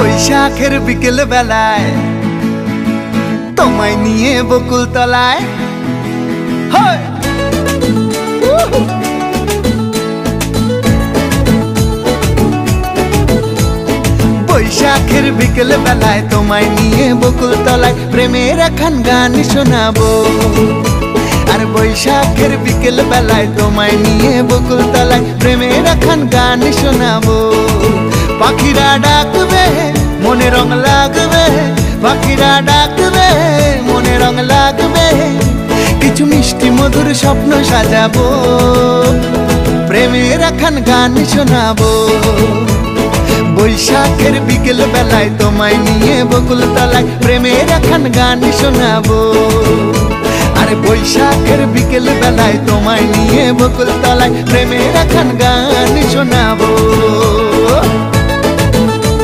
বৈশাখের বিকেল বেলায় তোমায় নিয়ে বকুল তলায় বৈশাখের বিকেল বেলায় তোমায় নিয়ে বকুল তলায় প্রেমের একখান গান শোনাবো। আর বৈশাখের বিকেল বেলায় তোমায় নিয়ে বকুল তলায় প্রেমের একখান গান শোনাবো। পাখিরা ডাকবে মনে রং লাগবে, পাখিরা ডাকবে মনে রং লাগবে, কিছু মিষ্টি মধুর স্বপ্ন সাজাবো, প্রেমের একখান গান শোনাবো। বৈশাখের বিকেল বেলায় তোমায় নিয়ে বকুল তলায় প্রেমের একখান গান শোনাবো। আরে বৈশাখের বিকেল বেলায় তোমায় নিয়ে বকুল তলায় প্রেমের একখান গান শোনাবো।